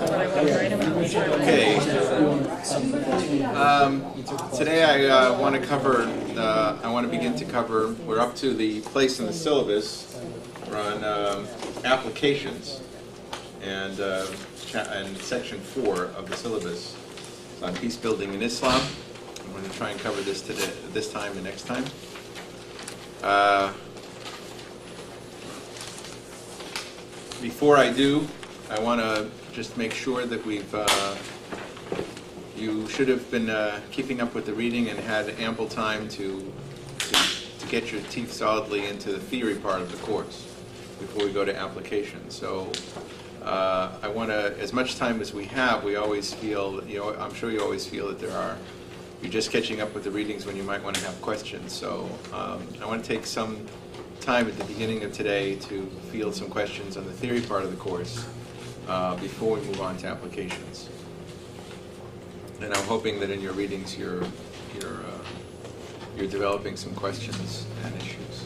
Okay. Today I want to cover. I want to begin to cover. We're up to the place in the syllabus. We're on applications, and section 4 of the syllabus. It's on peace building in Islam. I'm going to try and cover this today, this time, and next time. Before I do, I want to just make sure that you should have been keeping up with the reading and had ample time to get your teeth solidly into the theory part of the course before we go to application. So I want to, as much time as we have, we always feel, I'm sure you always feel that you're just catching up with the readings when you might want to have questions. So I want to take some time at the beginning of today to field some questions on the theory part of the course before we move on to applications. And I'm hoping that in your readings you're developing some questions and issues.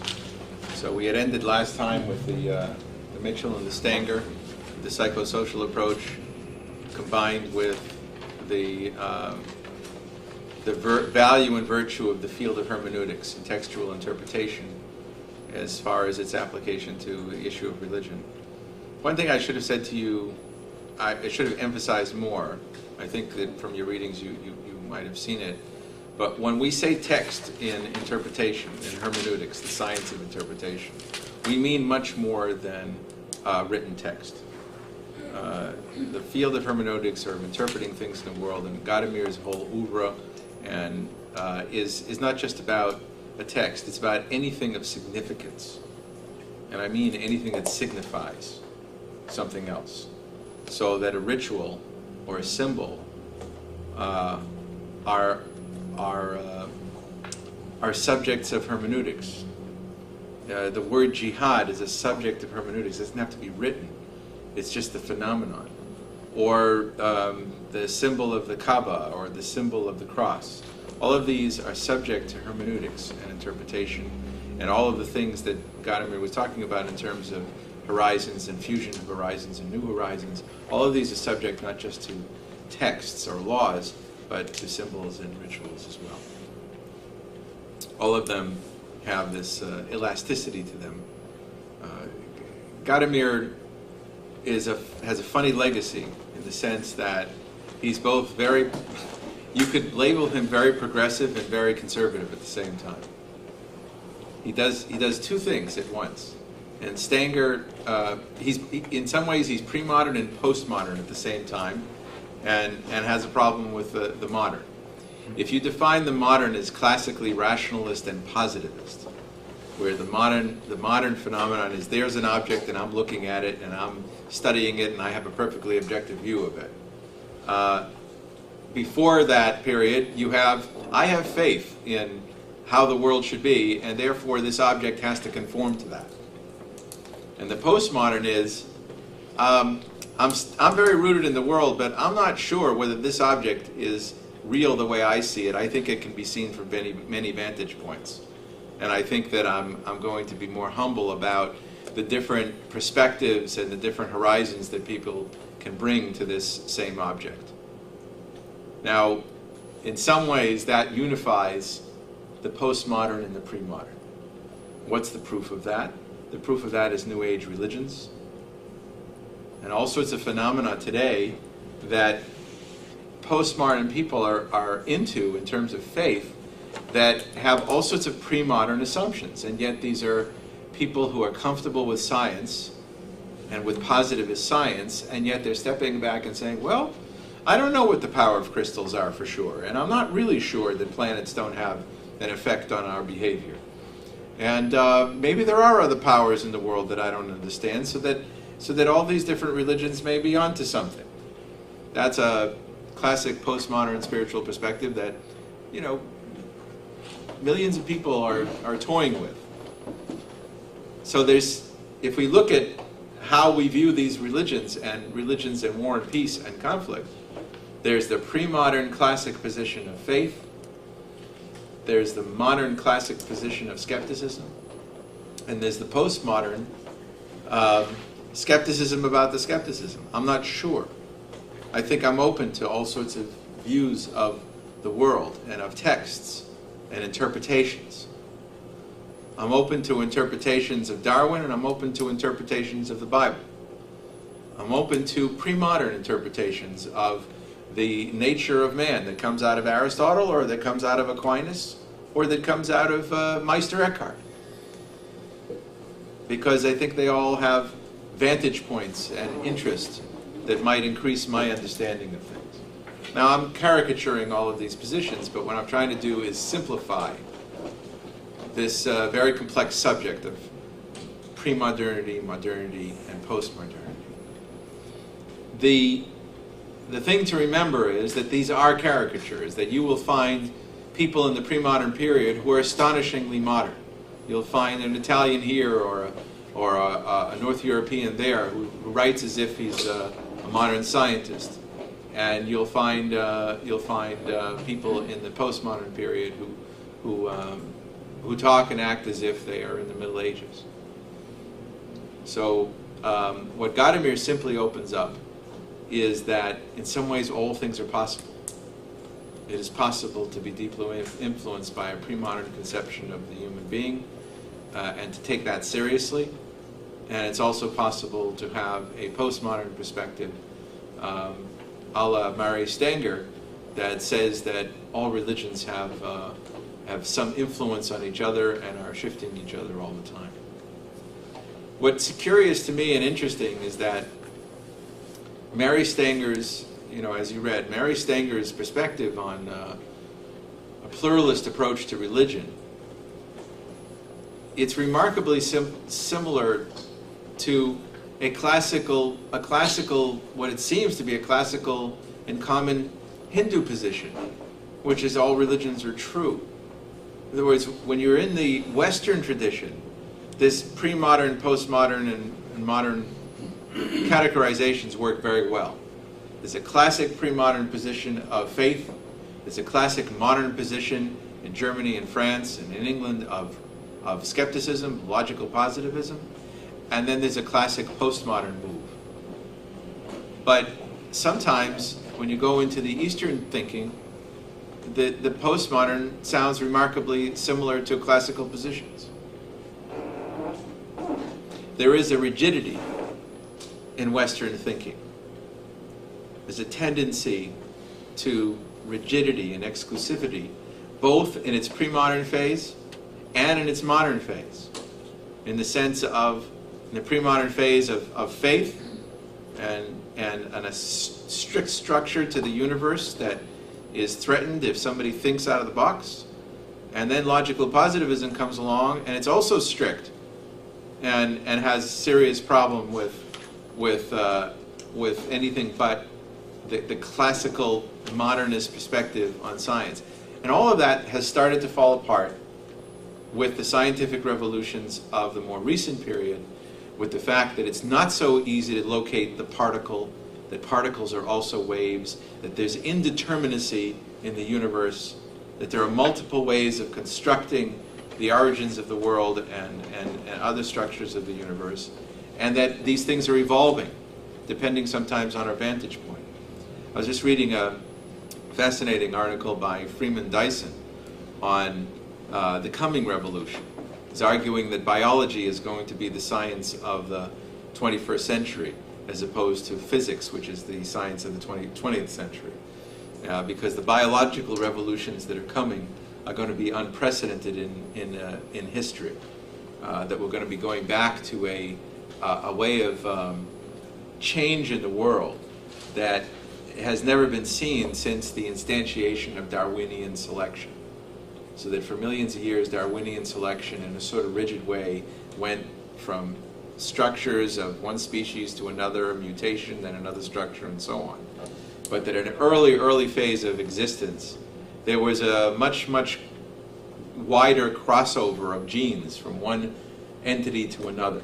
So we had ended last time with the Mitchell and the Stanger, the psychosocial approach, combined with the value and virtue of the field of hermeneutics and textual interpretation as far as its application to the issue of religion. One thing I should have said to you, I should have emphasized more. I think that from your readings you might have seen it. But when we say text in interpretation, in hermeneutics, the science of interpretation, we mean much more than written text. The field of hermeneutics, or of interpreting things in the world, and Gadamir's whole oeuvre, and is not just about a text, it's about anything of significance. And I mean anything that signifies something else. So that a ritual or a symbol are subjects of hermeneutics. The word jihad is a subject of hermeneutics. It doesn't have to be written. It's just the phenomenon. Or the symbol of the Kaaba, or the symbol of the cross. All of these are subject to hermeneutics and interpretation, and all of the things that Gadamer was talking about in terms of horizons and fusion of horizons and new horizons, all of these are subject not just to texts or laws, but to symbols and rituals as well. All of them have this elasticity to them. Gadamer has a funny legacy in the sense that he's both very, you could label him very progressive and very conservative at the same time. He does two things at once. And Stanger, in some ways he's pre-modern and postmodern at the same time, and has a problem with the modern. If you define the modern as classically rationalist and positivist, where the modern phenomenon is there's an object and I'm looking at it and I'm studying it and I have a perfectly objective view of it. Before that period, I have faith in how the world should be, and therefore this object has to conform to that. And the postmodern is, I'm very rooted in the world, but I'm not sure whether this object is real the way I see it. I think it can be seen from many vantage points. And I think that I'm going to be more humble about the different perspectives and the different horizons that people can bring to this same object. Now, in some ways, that unifies the postmodern and the pre-modern. What's the proof of that? The proof of that is New Age religions and all sorts of phenomena today that postmodern people are into in terms of faith, that have all sorts of pre-modern assumptions, and yet these are people who are comfortable with science and with positivist science, and yet they're stepping back and saying, well, I don't know what the power of crystals are for sure, and I'm not really sure that planets don't have an effect on our behavior. And maybe there are other powers in the world that I don't understand, so that all these different religions may be onto something. That's a classic postmodern spiritual perspective that, millions of people are toying with. So if we look at how we view these religions and war and peace and conflict, there's the pre-modern classic position of faith, there's the modern classic position of skepticism, and there's the postmodern skepticism about the skepticism. I'm not sure. I think I'm open to all sorts of views of the world and of texts and interpretations. I'm open to interpretations of Darwin, and I'm open to interpretations of the Bible. I'm open to pre-modern interpretations of the nature of man that comes out of Aristotle, or that comes out of Aquinas, or that comes out of Meister Eckhart. Because I think they all have vantage points and interest that might increase my understanding of things. Now, I'm caricaturing all of these positions, but what I'm trying to do is simplify this very complex subject of pre-modernity, modernity, and post-modernity. The thing to remember is that these are caricatures, that you will find people in the pre-modern period who are astonishingly modern. You'll find an Italian here or a North European there who writes as if he's a modern scientist, and you'll find people in the postmodern period who talk and act as if they are in the Middle Ages. So what Gadamer simply opens up is that in some ways all things are possible. It is possible to be deeply influenced by a pre-modern conception of the human being and to take that seriously. And it's also possible to have a postmodern perspective a la Mary Stanger that says that all religions have some influence on each other and are shifting each other all the time. What's curious to me and interesting is that Mary Stanger's, as you read, Mary Stanger's perspective on a pluralist approach to religion, it's remarkably similar to a classical, what it seems to be a classical and common Hindu position, which is all religions are true. In other words, when you're in the Western tradition, this pre-modern, postmodern, and modern categorizations work very well. There's a classic pre-modern position of faith. There's a classic modern position in Germany and France and in England of skepticism, logical positivism. And then there's a classic postmodern move. But sometimes when you go into the Eastern thinking, the postmodern sounds remarkably similar to classical positions. There is a rigidity in Western thinking. There's a tendency to rigidity and exclusivity, both in its pre-modern phase and in its modern phase. In the sense of, in the pre-modern phase of faith and a strict structure to the universe that is threatened if somebody thinks out of the box. And then logical positivism comes along, and it's also strict and has serious problem with anything but the classical modernist perspective on science. And all of that has started to fall apart with the scientific revolutions of the more recent period, with the fact that it's not so easy to locate the particle, that particles are also waves, that there's indeterminacy in the universe, that there are multiple ways of constructing the origins of the world and other structures of the universe, and that these things are evolving, depending sometimes on our vantage point. I was just reading a fascinating article by Freeman Dyson on the coming revolution. He's arguing that biology is going to be the science of the 21st century, as opposed to physics, which is the science of the 20th century. Because the biological revolutions that are coming are going to be unprecedented in history. That we're going to be going back to a way of change in the world that has never been seen since the instantiation of Darwinian selection. So that for millions of years, Darwinian selection in a sort of rigid way went from structures of one species to another, mutation, then another structure, and so on. But that in an early phase of existence, there was a much wider crossover of genes from one entity to another.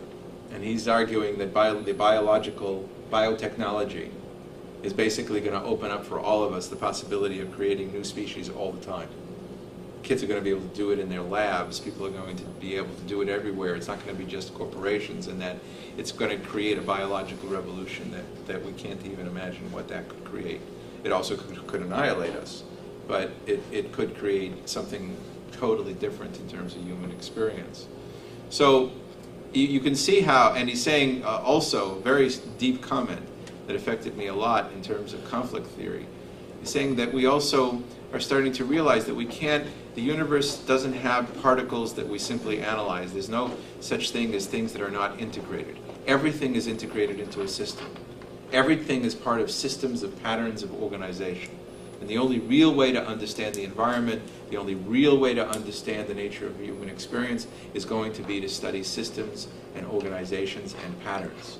And he's arguing that the biotechnology is basically going to open up for all of us the possibility of creating new species all the time. kids are going to be able to do it in their labs. People are going to be able to do it everywhere. It's not going to be just corporations, and that it's going to create a biological revolution that we can't even imagine what that could create. It also could annihilate us, but it could create something totally different in terms of human experience. So you can see how, and he's saying also, a very deep comment that affected me a lot in terms of conflict theory. He's saying that we also are starting to realize that the universe doesn't have particles that we simply analyze. There's no such thing as things that are not integrated. Everything is integrated into a system. Everything is part of systems of patterns of organization. And the only real way to understand the environment, the only real way to understand the nature of human experience is going to be to study systems and organizations and patterns.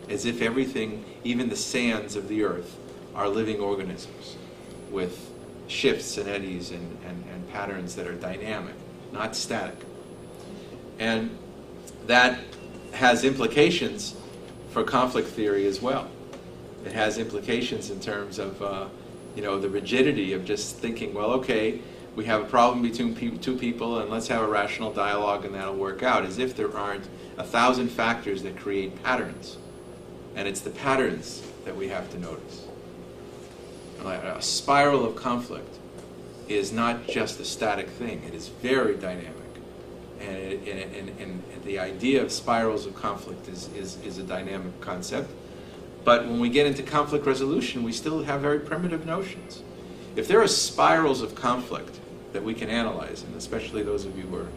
As if everything, even the sands of the earth, are living organisms with shifts and eddies and patterns that are dynamic, not static. And that has implications for conflict theory as well. It has implications in terms of the rigidity of just thinking, well, okay, we have a problem between two people, and let's have a rational dialogue, and that'll work out, as if there aren't 1,000 factors that create patterns. And it's the patterns that we have to notice. A spiral of conflict is not just a static thing. It is very dynamic. And the idea of spirals of conflict is a dynamic concept. But when we get into conflict resolution, we still have very primitive notions. If there are spirals of conflict that we can analyze, and especially those of you who are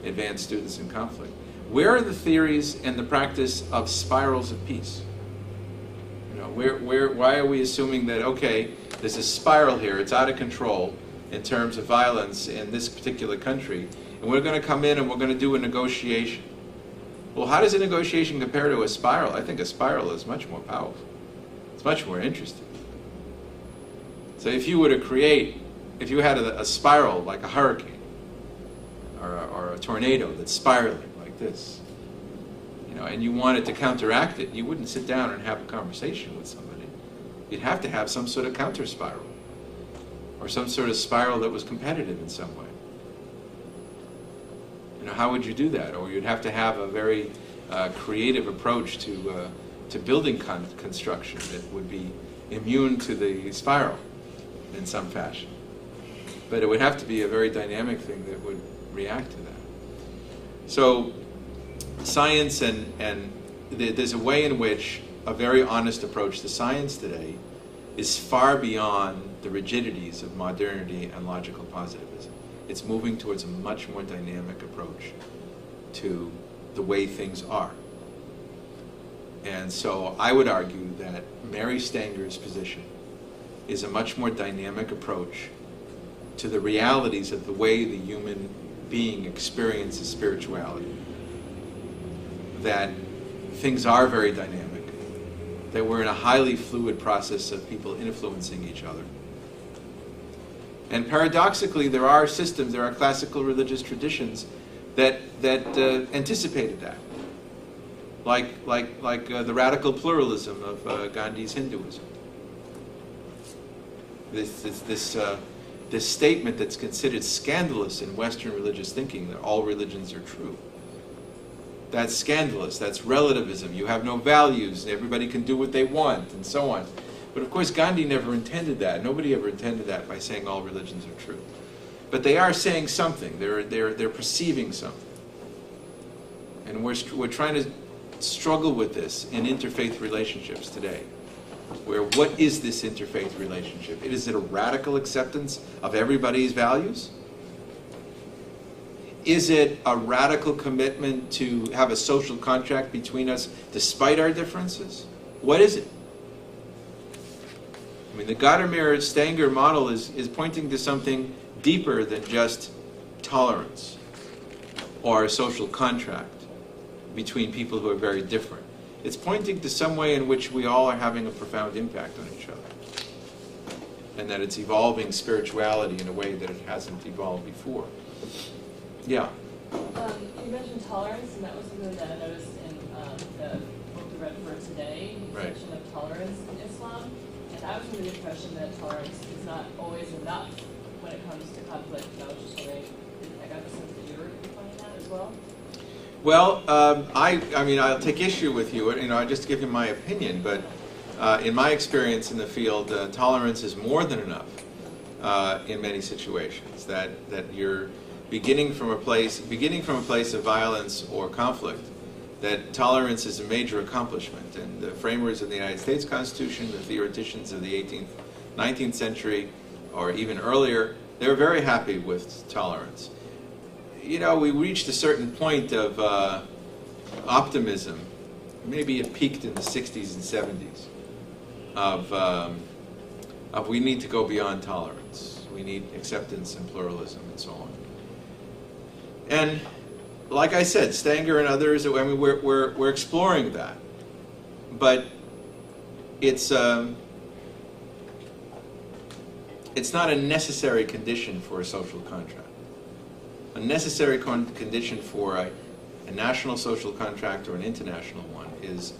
advanced students in conflict, where are the theories and the practice of spirals of peace? Why are we assuming that, okay, there's a spiral here, it's out of control in terms of violence in this particular country, and we're going to come in and we're going to do a negotiation? Well, how does a negotiation compare to a spiral? I think a spiral is much more powerful. It's much more interesting. So if you were to if you had a spiral like a hurricane or a tornado that's spiraling like this, and you wanted to counteract it, you wouldn't sit down and have a conversation with somebody. You'd have to have some sort of counter spiral, or some sort of spiral that was competitive in some way. How would you do that? Or you'd have to have a very creative approach to building construction that would be immune to the spiral in some fashion. But it would have to be a very dynamic thing that would react to that. So science and there's a way in which a very honest approach to science today is far beyond the rigidities of modernity and logical positivism. It's moving towards a much more dynamic approach to the way things are. And so I would argue that Mary Stanger's position is a much more dynamic approach to the realities of the way the human being experiences spirituality. That things are very dynamic, that we're in a highly fluid process of people influencing each other. And paradoxically, there are systems, there are classical religious traditions that anticipated that, like the radical pluralism of Gandhi's Hinduism. This statement that's considered scandalous in Western religious thinking, that all religions are true. That's scandalous. That's relativism. You have no values, and everybody can do what they want, and so on. But of course, Gandhi never intended that. Nobody ever intended that by saying all religions are true. But they are saying something. They're perceiving something. And we're trying to struggle with this in interfaith relationships today. Where what is this interfaith relationship? Is it a radical acceptance of everybody's values? Is it a radical commitment to have a social contract between us despite our differences? What is it? I mean, the Gadamer-Stanger model is pointing to something deeper than just tolerance or a social contract between people who are very different. It's pointing to some way in which we all are having a profound impact on each other. And that it's evolving spirituality in a way that it hasn't evolved before. Yeah? You mentioned tolerance, and that was something that I noticed in the book we read for today, the section of tolerance in Islam. And I was under the impression that tolerance is not always enough. when it comes to conflict, and I was just wondering, I got the sense that you were finding that as well? Well, I mean, I'll take issue with you. You know, I just give you my opinion, but in my experience in the field, tolerance is more than enough in many situations. That you're beginning from a place of violence or conflict. That tolerance is a major accomplishment, and the framers of the United States Constitution, the theoreticians of the 18th, 19th century, or even earlier, they were very happy with tolerance. You know, we reached a certain point of optimism. Maybe it peaked in the 60s and 70s. Of we need to go beyond tolerance. We need acceptance and pluralism and so on. And like I said, Stanger and others, I mean, we're exploring that. But it's not a necessary condition for a social contract. A necessary condition for a national social contract or an international one is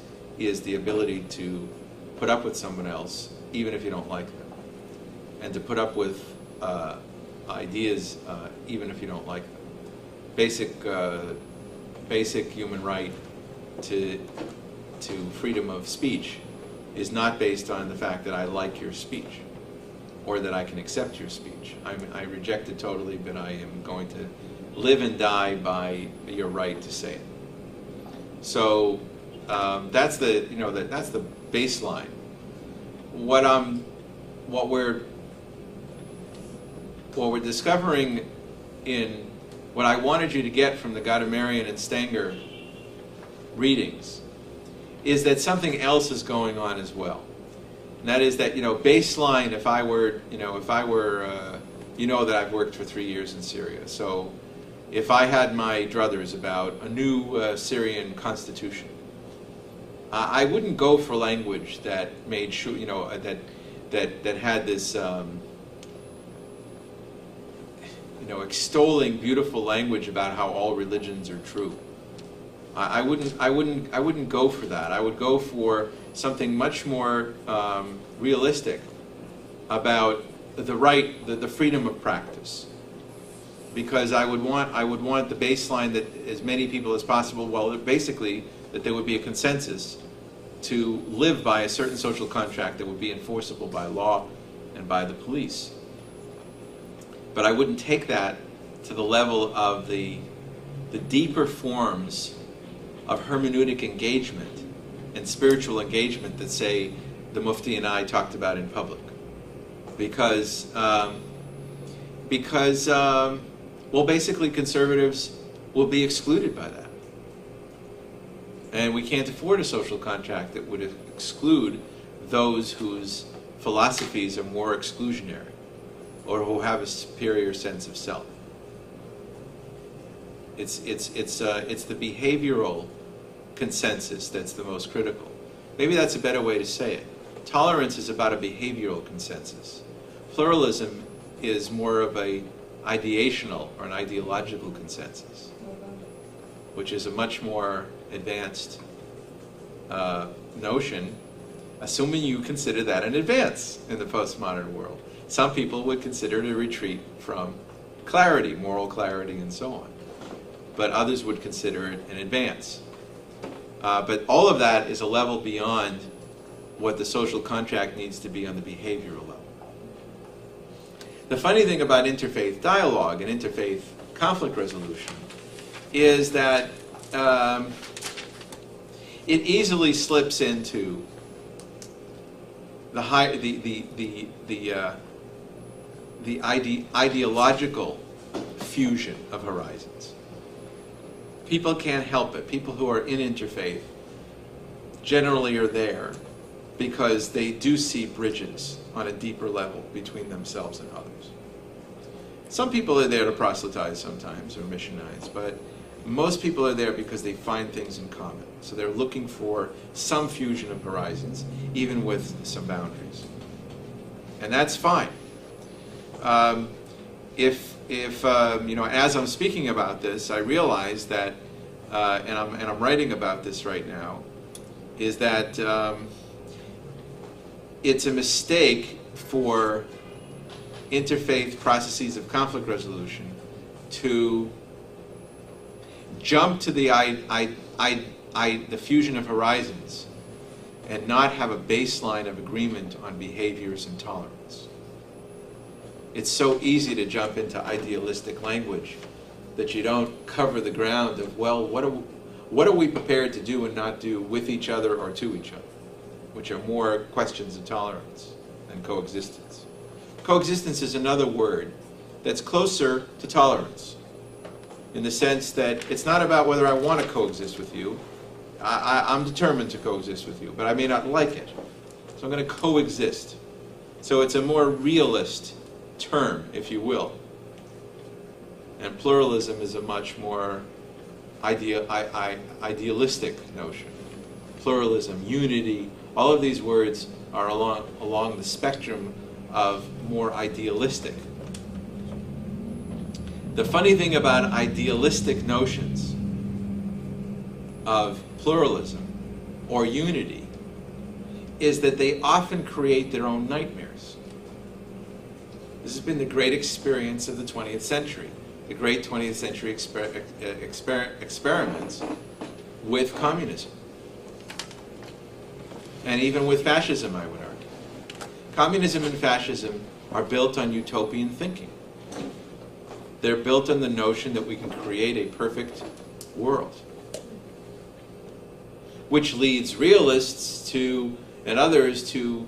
the ability to put up with someone else, even if you don't like them, and to put up with ideas, even if you don't like them. Basic human right to freedom of speech is not based on the fact that I like your speech or that I can accept your speech. I reject it totally, but I am going to live and die by your right to say it. So that's the that's the baseline. What we're discovering in what I wanted you to get from the Gadameryan and Stanger readings is that something else is going on as well. And that is that, baseline, if I were that I've worked for 3 years in Syria. So if I had my druthers about a new Syrian constitution, I wouldn't go for language that made sure, that had this, extolling beautiful language about how all religions are true. I wouldn't go for that. I would go for something much more realistic about the freedom of practice, because I would want the baseline that as many people as possible, well, basically that there would be a consensus to live by a certain social contract that would be enforceable by law and by the police. But I wouldn't take that to the level of the deeper forms of hermeneutic engagement and spiritual engagement that, say, the Mufti and I talked about in public. Because basically conservatives will be excluded by that. And we can't afford a social contract that would exclude those whose philosophies are more exclusionary or who have a superior sense of self. It's the behavioral consensus that's the most critical. Maybe that's a better way to say it. Tolerance is about a behavioral consensus. Pluralism is more of a ideational or an ideological consensus, which is a much more advanced notion, assuming you consider that an advance in the postmodern world. Some people would consider it a retreat from clarity, moral clarity, and so on. But others would consider it an advance. But all of that is a level beyond what the social contract needs to be on the behavioral level. The funny thing about interfaith dialogue and interfaith conflict resolution is that it easily slips into the ideological fusion of horizons. People can't help it. People who are in interfaith generally are there because they do see bridges on a deeper level between themselves and others. Some people are there to proselytize sometimes or missionize, but most people are there because they find things in common. So they're looking for some fusion of horizons, even with some boundaries. And that's fine. As I'm speaking about this, I realize that, and I'm writing about this right now, is that it's a mistake for interfaith processes of conflict resolution to jump to the fusion of horizons and not have a baseline of agreement on behaviors and tolerance. It's so easy to jump into idealistic language that you don't cover the ground of, well, what are we prepared to do and not do with each other or to each other, which are more questions of tolerance than coexistence. Coexistence is another word that's closer to tolerance, in the sense that it's not about whether I want to coexist with you. I'm determined to coexist with you, but I may not like it. So I'm going to coexist. So it's a more realist term, if you will. And pluralism is a much more idealistic notion. Pluralism, unity, all of these words are along the spectrum of more idealistic. The funny thing about idealistic notions of pluralism or unity is that they often create their own nightmares. This has been the great experience of the 20th century, the great 20th century experiments with communism, and even with fascism, I would argue. Communism and fascism are built on utopian thinking. They're built on the notion that we can create a perfect world, which leads realists to, and others to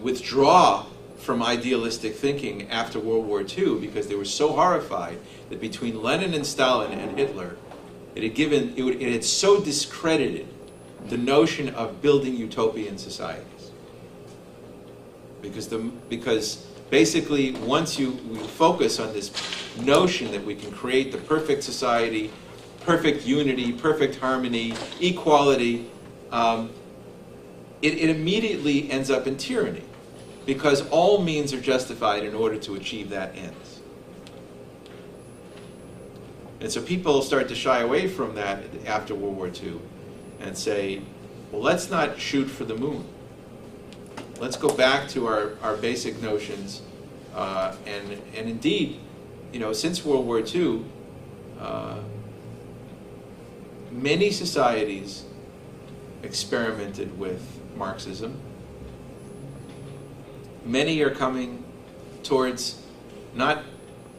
withdraw from idealistic thinking after World War II, because they were so horrified that between Lenin and Stalin and Hitler, it had so discredited the notion of building utopian societies. Because basically, once we focus on this notion that we can create the perfect society, perfect unity, perfect harmony, equality, it immediately ends up in tyranny, because all means are justified in order to achieve that end. And so people start to shy away from that after World War II and say, well, let's not shoot for the moon. Let's go back to our basic notions. And indeed, since World War II, many societies experimented with Marxism. Many are coming towards not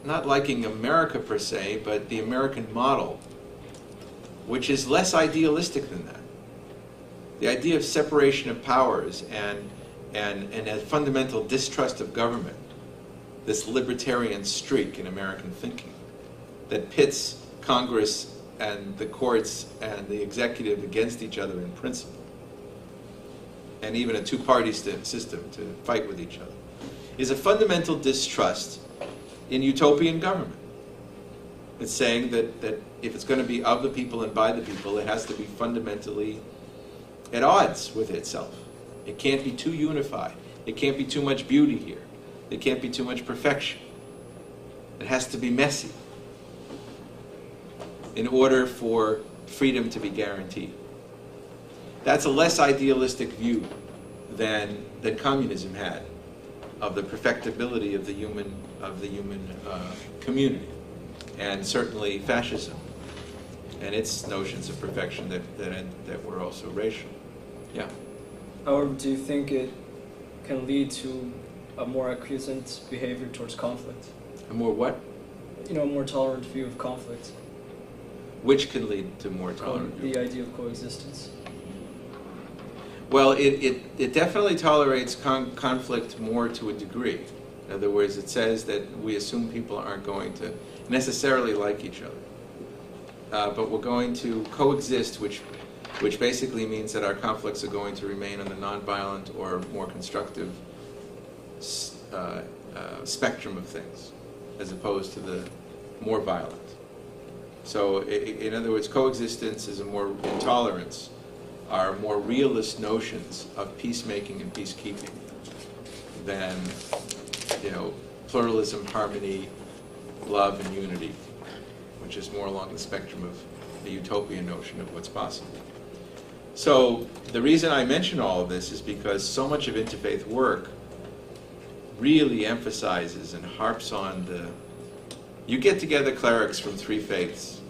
liking America per se, but the American model, which is less idealistic than that. The idea of separation of powers and a fundamental distrust of government, this libertarian streak in American thinking that pits Congress and the courts and the executive against each other in principle, and even a two-party system to fight with each other, is a fundamental distrust in utopian government. It's saying that if it's going to be of the people and by the people, it has to be fundamentally at odds with itself. It can't be too unified. It can't be too much beauty here. It can't be too much perfection. It has to be messy in order for freedom to be guaranteed. That's a less idealistic view than communism had of the perfectibility of the human community, and certainly fascism and its notions of perfection that were also racial. Yeah. However, do you think it can lead to a more acquiescent behavior towards conflict? A more what? A more tolerant view of conflict. Which can lead to more tolerant view? The idea of coexistence. Well, it definitely tolerates conflict more to a degree. In other words, it says that we assume people aren't going to necessarily like each other, but we're going to coexist, which basically means that our conflicts are going to remain on the nonviolent or more constructive spectrum of things, as opposed to the more violent. So, in other words, coexistence is intolerance are more realist notions of peacemaking and peacekeeping than, pluralism, harmony, love, and unity, which is more along the spectrum of the utopian notion of what's possible. So the reason I mention all of this is because so much of interfaith work really emphasizes and harps on you get together clerics from three faiths,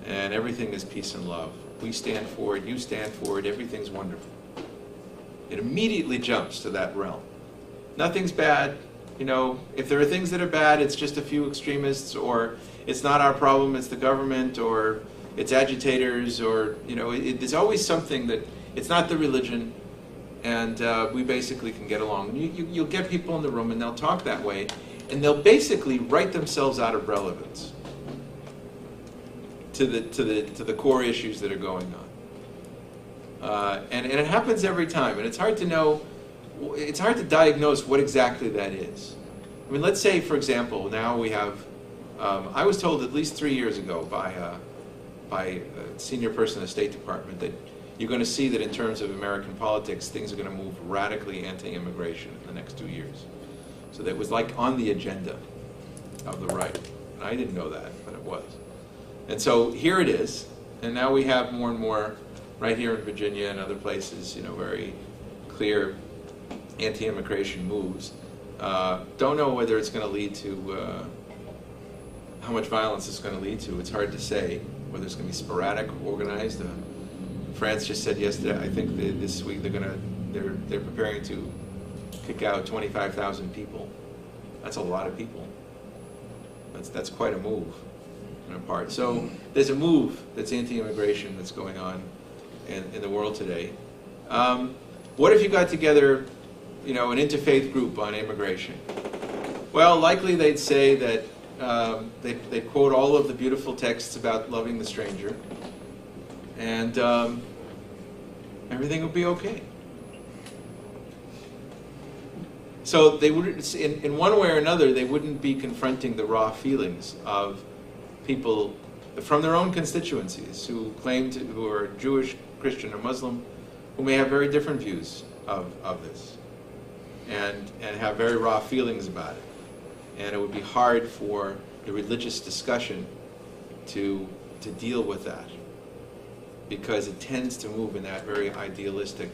and everything is peace and love. We stand for it, you stand for it, everything's wonderful. It immediately jumps to that realm. Nothing's bad. You know, if there are things that are bad, it's just a few extremists, or it's not our problem, it's the government, or it's agitators, or, you know, there's always something that, it's not the religion, and we basically can get along. You'll get people in the room, and they'll talk that way, and they'll basically write themselves out of relevance to the core issues that are going on. And it happens every time, and it's hard to know, it's hard to diagnose what exactly that is. I mean, let's say, for example, now we have, I was told at least 3 years ago by a senior person in the State Department that you're going to see that in terms of American politics, things are going to move radically anti-immigration in the next 2 years. So that was like on the agenda of the right. And I didn't know that, but it was. And so here it is, and now we have more and more, right here in Virginia and other places, you know, very clear anti-immigration moves. Don't know whether it's going to lead to, how much violence it's going to lead to. It's hard to say whether it's going to be sporadic or organized. France just said yesterday, I think this week they're preparing to kick out 25,000 people. That's a lot of people. That's quite a move on our part. So there's a move that's anti-immigration that's going on in the world today. What if you got together, you know, an interfaith group on immigration? Well, likely they'd say that they'd quote all of the beautiful texts about loving the stranger, and everything would be okay. So they would, in one way or another, they wouldn't be confronting the raw feelings of people from their own constituencies who who are Jewish, Christian, or Muslim, who may have very different views of this, and have very raw feelings about it. And it would be hard for the religious discussion to deal with that, because it tends to move in that very idealistic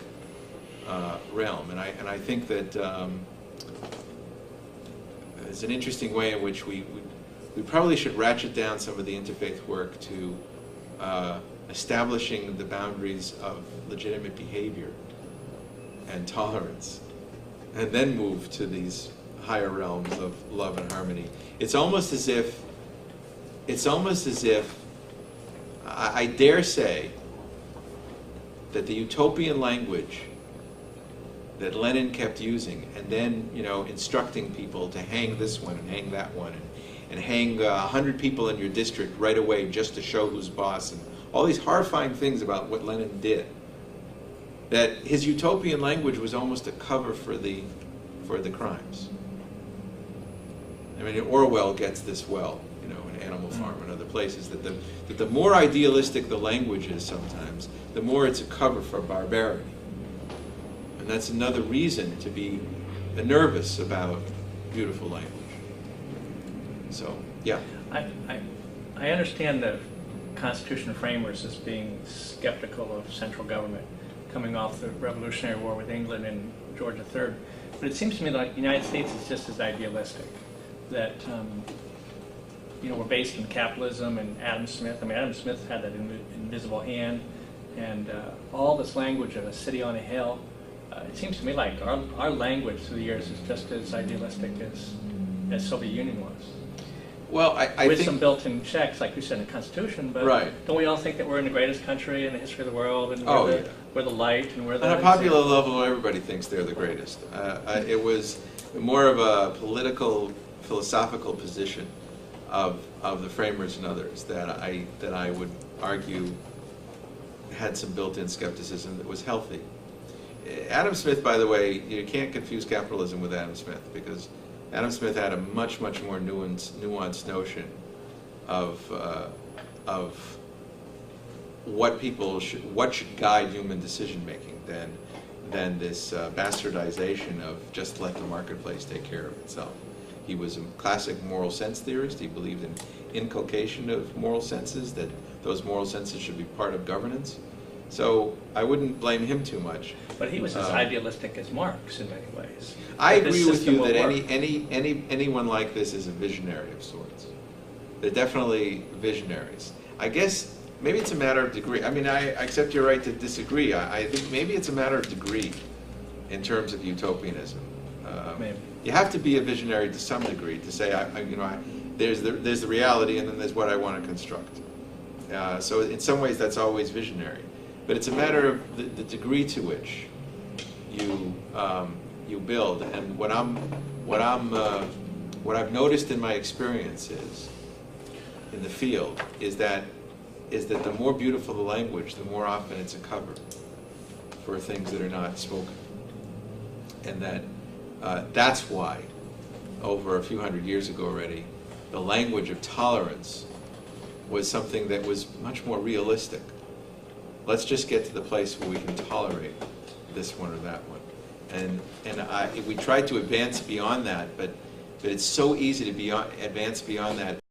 realm. And I think that it's an interesting way in which we probably should ratchet down some of the interfaith work to establishing the boundaries of legitimate behavior and tolerance, and then move to these higher realms of love and harmony. It's almost as if I dare say that the utopian language that Lenin kept using, and then, you know, instructing people to hang this one and hang that one, and hang 100 people in your district right away just to show who's boss, and all these horrifying things about what Lenin did, that his utopian language was almost a cover for the crimes. I mean, Orwell gets this well, you know, in Animal Farm and other places, that the more idealistic the language is sometimes, the more it's a cover for barbarity. And that's another reason to be nervous about beautiful language. So, yeah. I understand the Constitution framers as being skeptical of central government coming off the Revolutionary War with England and George III. But it seems to me like the United States is just as idealistic. That, you know, we're based in capitalism and Adam Smith. I mean, Adam Smith had that invisible hand, and all this language of a city on a hill. It seems to me like our language through the years is just as idealistic as Soviet Union was. Well, I with think some built-in checks, like you said, in the Constitution, but right. Don't we all think that we're in the greatest country in the history of the world, and we're the light, and we're the... On a popular level, everybody thinks they're the greatest. It was more of a political, philosophical position of the framers and others that I would argue had some built-in skepticism that was healthy. Adam Smith, by the way, you can't confuse capitalism with Adam Smith, because Adam Smith had a much more nuanced notion of what should guide human decision making than this bastardization of just let the marketplace take care of itself. He was a classic moral sense theorist. He believed in inculcation of moral senses, that those moral senses should be part of governance. So I wouldn't blame him too much. But he was as idealistic as Marx in many ways. I But this agree with system you will that work. anyone like this is a visionary of sorts. They're definitely visionaries. I guess maybe it's a matter of degree. I mean, I accept your right to disagree. I think maybe it's a matter of degree in terms of utopianism. Maybe. You have to be a visionary to some degree to say, there's the reality, and then there's what I want to construct. So in some ways, that's always visionary. But it's a matter of the degree to which you build. And what I've noticed in my experiences in the field is that the more beautiful the language, the more often it's a cover for things that are not spoken. And that's why, over a few hundred years ago already, the language of tolerance was something that was much more realistic. Let's just get to the place where we can tolerate this one or that one. And we tried to advance beyond that, but it's so easy to advance beyond that